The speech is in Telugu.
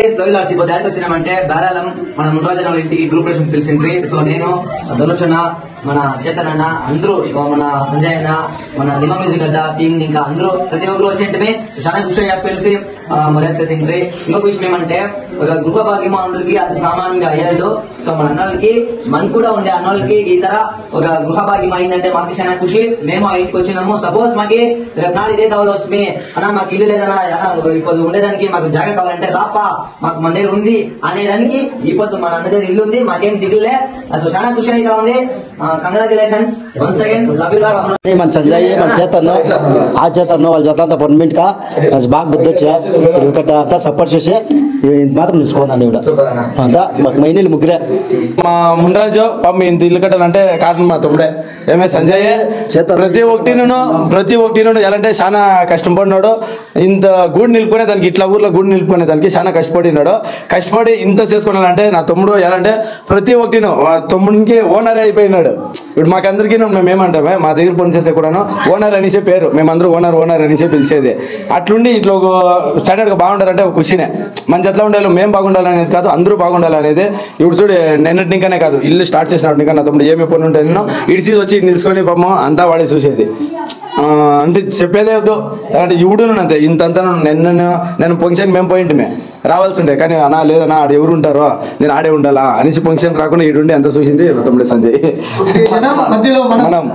ఇప్పుడు దానికి వచ్చినామంటే బేరాలం మన ముందు ఇంటికి గ్రూప్ పిలిచిండ్రి. సో నేను ధనుష్ అన్న, మన చేతన్ అన్న, అందరూ మన సంజయ్ అన్న, మన నిమ మ్యూజిక్ గడ్డ టీం ఇంకా అందరూ ప్రతి ఒక్కరు వచ్చేంటే చాలా ఖుషి పిలిచి మర్యాద చేసిండ్రి. ఇంకొక విషయం ఏమంటే ఒక గృహ భాగ్యం అందరికి అది సామాన్యంగా అయ్యేదు. సో మన అన్నోళ్ళకి మనకు కూడా ఉండే అన్నోళ్ళకి ఈ తర ఒక గృహ భాగ్యం అయిందంటే మాకు చాలా ఖుషి. మేము ఆ ఇంటికి వచ్చినాము. సపోజ్ మాకి రేపు నాడు ఇదే కావాలి వస్తుంది అన్నా, మాకు ఇల్లు లేదన్నా, ఇప్పుడు ఉండేదానికి మాకు జాగా కావాలంటే రాపా మాకు మన దగ్గర ఉంది అనేదానికి ఇప్పుడు మన అన్న దగ్గర ఇల్లు ఉంది, మాకేం దిగులే. అసలు చాలా ఖుషి అయితే ఉంది. Congratulations once again, love you lot. మన సంజయ్, మన చేతన్, ఆ చేతన్ వాళ్ళ జత అంతా పర్మనెంట్ గా బాగా బుద్ధి వచ్చా అంతా సపోర్ట్ చేసి మాత్రం నిలుచుకోవాలి. అంతా మాకు మైనీళ్ళు ముగ్గురే. మా ముండరాజు పాపం ఇంత ఇల్లు కట్టాలంటే కారణం మా తమ్ముడే. ఏమే సంజయ్ ప్రతి ఒక్కటి ఎలా అంటే చాలా కష్టపడినాడు. ఇంత గూడు నిలుపుకునే దానికి, ఇట్లా ఊర్లో గూడు నిలుపుకునే దానికి చాలా కష్టపడినాడు. కష్టపడి ఇంత చేసుకోవాలంటే నా తమ్ముడు ఎలా అంటే ప్రతి ఒక్కటి తమ్ముడికి ఓనర్ అయిపోయినాడు. ఇప్పుడు మాకందరికీ మేమేమంటామే, మా దగ్గర పని చేసే కూడాను ఓనర్ అనేసే పేరు, మేమందరూ ఓనర్ అనేసే పిలిచేది. అట్లుండి ఇట్లా ఒక స్టాండర్డ్గా బాగుండాలంటే ఒక ఖుషినే. మంచి ఎట్లా ఉండాలి, మేము బాగుండాలనేది కాదు, అందరూ బాగుండాలనేది. ఇప్పుడు చూడు నిన్నటి ఇంకానే కాదు, ఇల్లు స్టార్ట్ చేసినప్పుడు ఇంకా నా తమ్ముడు ఏమి పని ఉంటే ఇడిసి వచ్చి నిలుచుకొని పాపం అంతా వాడే చూసేది. అంటే చెప్పేదే వద్దు. అంటే ఇప్పుడు అంతే ఇంతంతా నేను ఫంక్షన్ మేము పోయింటిమే రావాల్సి ఉండే, కానీ అన్నా లేదన్నా ఆడ ఎవరు ఉంటారో నేను ఆడే ఉండాలా అనేసి ఫంక్షన్ రాకుండా ఈడుండి అంత చూసింది తమ్ముడే సంజయ్. మనం